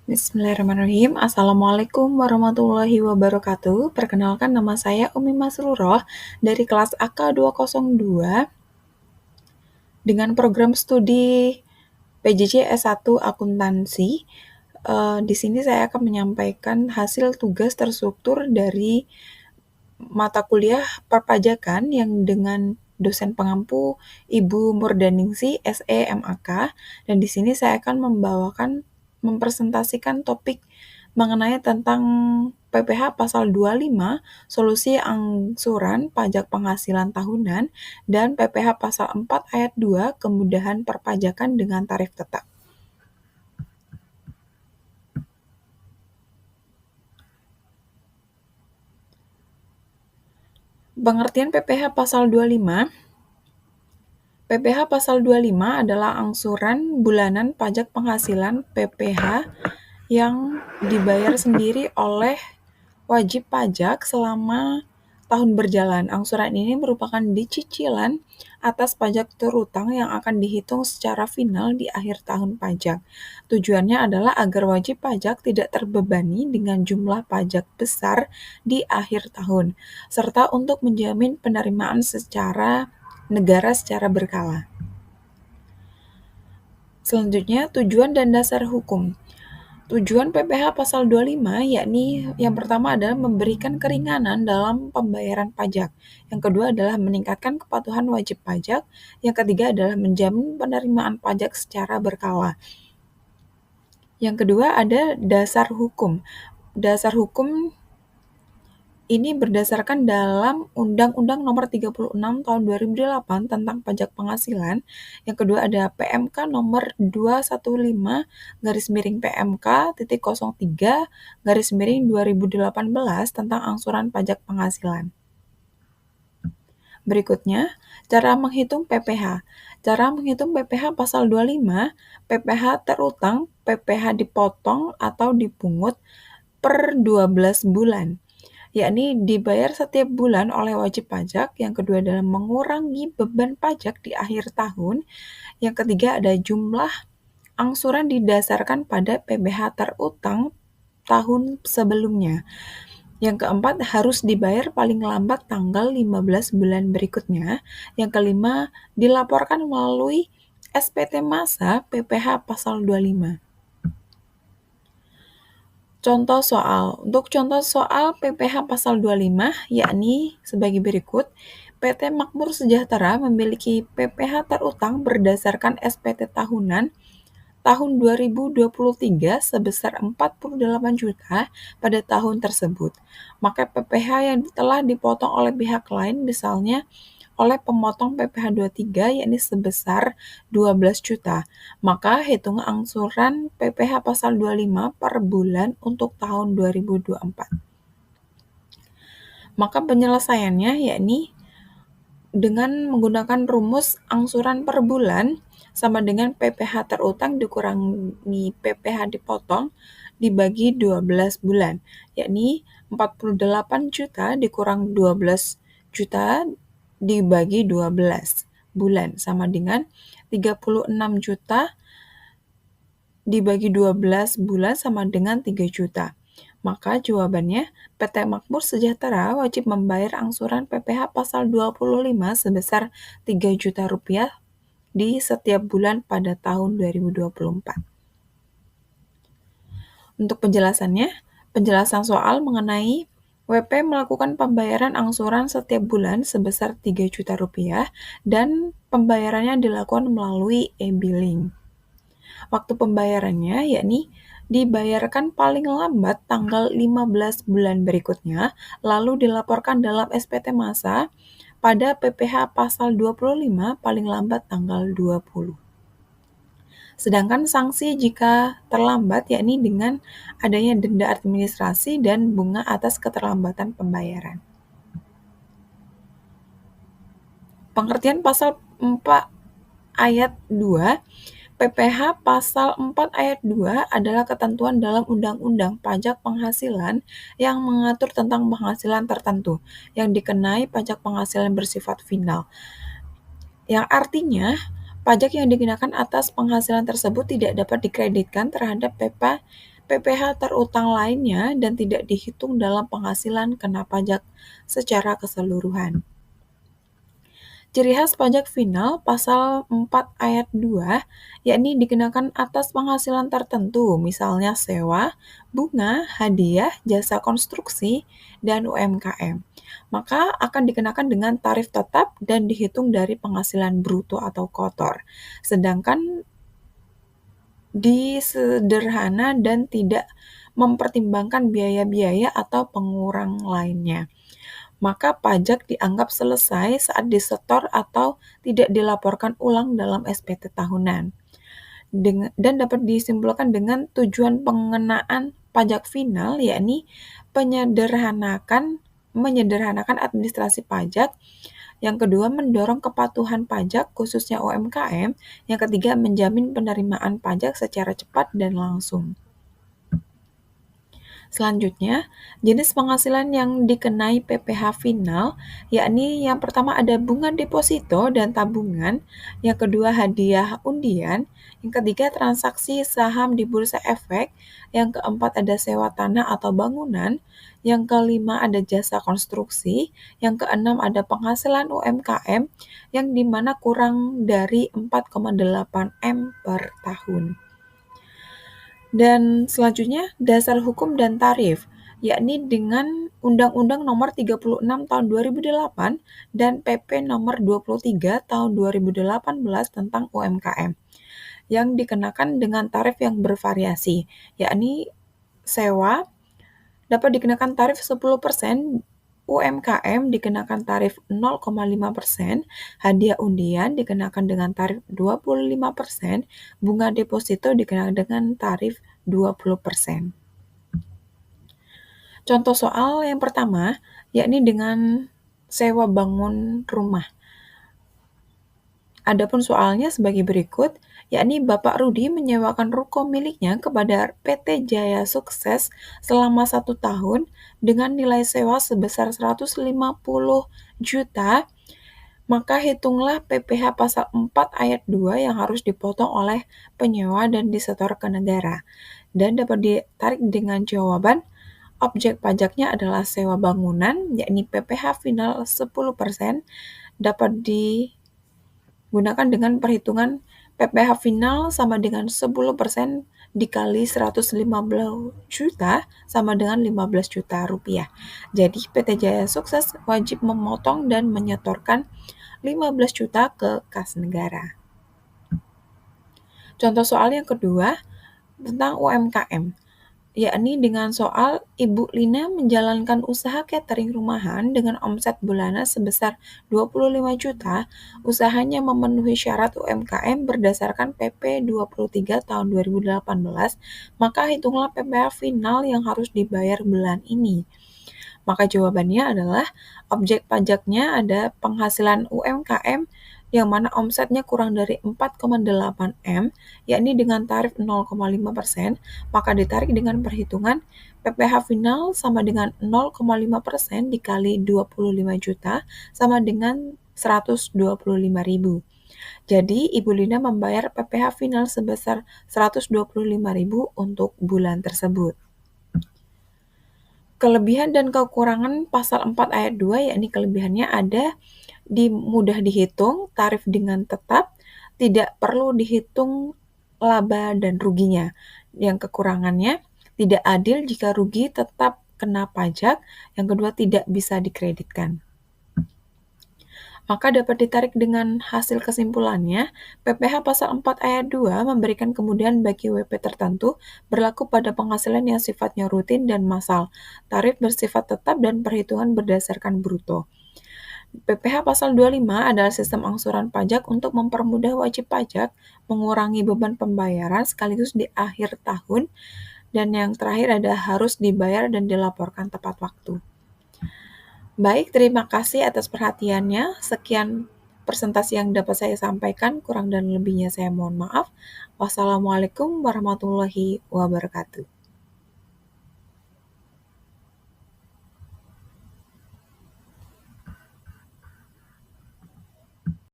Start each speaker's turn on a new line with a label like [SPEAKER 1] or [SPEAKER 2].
[SPEAKER 1] Bismillahirrahmanirrahim. Assalamualaikum warahmatullahi wabarakatuh. Perkenalkan nama saya Umi Masruroh dari kelas AK 202 dengan program studi PJJ S1 Akuntansi. Di sini saya akan menyampaikan hasil tugas terstruktur dari mata kuliah perpajakan yang dengan dosen pengampu Ibu Murdaningsi SE MAK, dan di sini saya akan mempresentasikan topik mengenai tentang PPh pasal 25 solusi angsuran pajak penghasilan tahunan dan PPh pasal 4 ayat 2 kemudahan perpajakan dengan tarif tetap. Pengertian PPh pasal 25. PPh pasal 25 adalah angsuran bulanan pajak penghasilan PPh yang dibayar sendiri oleh wajib pajak selama tahun berjalan. Angsuran ini merupakan cicilan atas pajak terutang yang akan dihitung secara final di akhir tahun pajak. Tujuannya adalah agar wajib pajak tidak terbebani dengan jumlah pajak besar di akhir tahun, serta untuk menjamin penerimaan negara secara berkala. Selanjutnya, tujuan dan dasar hukum. Tujuan PPh pasal 25 yakni yang pertama adalah memberikan keringanan dalam pembayaran pajak. Yang kedua adalah meningkatkan kepatuhan wajib pajak. Yang ketiga adalah menjamin penerimaan pajak secara berkala. Yang kedua ada dasar hukum. Dasar hukum ini berdasarkan dalam Undang-Undang Nomor 36 Tahun 2008 tentang Pajak Penghasilan. Yang kedua ada PMK Nomor 215-PMK-03-2018 tentang angsuran pajak penghasilan. Berikutnya, cara menghitung PPh. Cara menghitung PPh pasal 25, PPh terutang, PPh dipotong atau dipungut per 12 bulan. Yakni dibayar setiap bulan oleh wajib pajak. Yang kedua adalah mengurangi beban pajak di akhir tahun. Yang ketiga ada jumlah angsuran didasarkan pada PPh terutang tahun sebelumnya. Yang keempat harus dibayar paling lambat tanggal 15 bulan berikutnya. Yang kelima dilaporkan melalui SPT Masa PPh pasal 25. Contoh soal. Untuk contoh soal PPh pasal 25 yakni sebagai berikut. PT Makmur Sejahtera memiliki PPh terutang berdasarkan SPT tahunan tahun 2023 sebesar 48 juta pada tahun tersebut. Maka PPh yang telah dipotong oleh pihak lain misalnya oleh pemotong PPh 23 yakni sebesar 12 juta. Maka hitung angsuran PPh pasal 25 per bulan untuk tahun 2024. Maka penyelesaiannya yakni dengan menggunakan rumus angsuran per bulan sama dengan PPh terutang dikurangi PPh dipotong dibagi 12 bulan, yakni 48 juta dikurang 12 juta dibagi 12 bulan sama dengan 36 juta dibagi 12 bulan sama dengan 3 juta. Maka jawabannya PT Makmur Sejahtera wajib membayar angsuran PPh pasal 25 sebesar 3 juta rupiah di setiap bulan pada tahun 2024. Untuk penjelasan soal mengenai WP melakukan pembayaran angsuran setiap bulan sebesar 3 juta rupiah dan pembayarannya dilakukan melalui e-billing. Waktu pembayarannya yakni dibayarkan paling lambat tanggal 15 bulan berikutnya, lalu dilaporkan dalam SPT Masa pada PPh pasal 25 paling lambat tanggal 20. Sedangkan sanksi jika terlambat yakni dengan adanya denda administrasi dan bunga atas keterlambatan pembayaran. Pengertian pasal 4 ayat 2, PPh pasal 4 ayat 2 adalah ketentuan dalam Undang-Undang Pajak Penghasilan yang mengatur tentang penghasilan tertentu yang dikenai pajak penghasilan bersifat final. Yang artinya, pajak yang dikenakan atas penghasilan tersebut tidak dapat dikreditkan terhadap PPh terutang lainnya dan tidak dihitung dalam penghasilan kena pajak secara keseluruhan. Ciri khas pajak final pasal 4 ayat 2, yakni dikenakan atas penghasilan tertentu, misalnya sewa, bunga, hadiah, jasa konstruksi, dan UMKM. Maka akan dikenakan dengan tarif tetap dan dihitung dari penghasilan bruto atau kotor. Sedangkan disederhana dan tidak mempertimbangkan biaya-biaya atau pengurang lainnya, maka pajak dianggap selesai saat disetor atau tidak dilaporkan ulang dalam SPT tahunan. Dan dapat disimpulkan dengan tujuan pengenaan pajak final, yakni menyederhanakan administrasi pajak. Yang kedua, mendorong kepatuhan pajak khususnya UMKM. Yang ketiga, menjamin penerimaan pajak secara cepat dan langsung. Selanjutnya, jenis penghasilan yang dikenai PPh final, yakni yang pertama ada bunga deposito dan tabungan, yang kedua hadiah undian, yang ketiga transaksi saham di bursa efek, yang keempat ada sewa tanah atau bangunan, yang kelima ada jasa konstruksi, yang keenam ada penghasilan UMKM, yang dimana kurang dari 4,8 M per tahun. Dan selanjutnya, dasar hukum dan tarif, yakni dengan Undang-Undang Nomor 36 Tahun 2008 dan PP Nomor 23 Tahun 2018 tentang UMKM, yang dikenakan dengan tarif yang bervariasi, yakni sewa dapat dikenakan tarif 10%, UMKM dikenakan tarif 0,5%, hadiah undian dikenakan dengan tarif 25%, bunga deposito dikenakan dengan tarif 20%. Contoh soal yang pertama, yakni dengan sewa bangun rumah. Adapun soalnya sebagai berikut, yakni Bapak Rudi menyewakan ruko miliknya kepada PT Jaya Sukses selama 1 tahun dengan nilai sewa sebesar 150 juta, maka hitunglah PPh pasal 4 ayat 2 yang harus dipotong oleh penyewa dan disetor ke negara. Dan dapat ditarik dengan jawaban, objek pajaknya adalah sewa bangunan, yakni PPh final 10%, dapat digunakan dengan perhitungan PPh final sama dengan 10% dikali 150 juta sama dengan 15 juta rupiah. Jadi PT Jaya Sukses wajib memotong dan menyetorkan 15 juta ke kas negara. Contoh soal yang kedua tentang UMKM, yakni dengan soal Ibu Lina menjalankan usaha catering rumahan dengan omset bulanan sebesar 25 juta, usahanya memenuhi syarat UMKM berdasarkan PP 23 tahun 2018, maka hitunglah PPh final yang harus dibayar bulan ini. Maka jawabannya adalah objek pajaknya ada penghasilan UMKM yang mana omsetnya kurang dari 4,8 M, yakni dengan tarif 0,5%, maka ditarik dengan perhitungan PPh final sama dengan 0,5% dikali 25 juta sama dengan 125.000. Jadi, Ibu Lina membayar PPh final sebesar 125.000 untuk bulan tersebut. Kelebihan dan kekurangan pasal 4 ayat 2, yakni kelebihannya ada mudah dihitung, tarif dengan tetap, tidak perlu dihitung laba dan ruginya. Yang kekurangannya, tidak adil jika rugi tetap kena pajak. Yang kedua, tidak bisa dikreditkan. Maka dapat ditarik dengan hasil kesimpulannya, PPh pasal 4 ayat 2 memberikan kemudahan bagi WP tertentu berlaku pada penghasilan yang sifatnya rutin dan massal, tarif bersifat tetap dan perhitungan berdasarkan bruto. PPh pasal 25 adalah sistem angsuran pajak untuk mempermudah wajib pajak, mengurangi beban pembayaran sekaligus di akhir tahun, dan yang terakhir ada harus dibayar dan dilaporkan tepat waktu. Baik, terima kasih atas perhatiannya. Sekian presentasi yang dapat saya sampaikan, kurang dan lebihnya saya mohon maaf. Wassalamualaikum warahmatullahi wabarakatuh.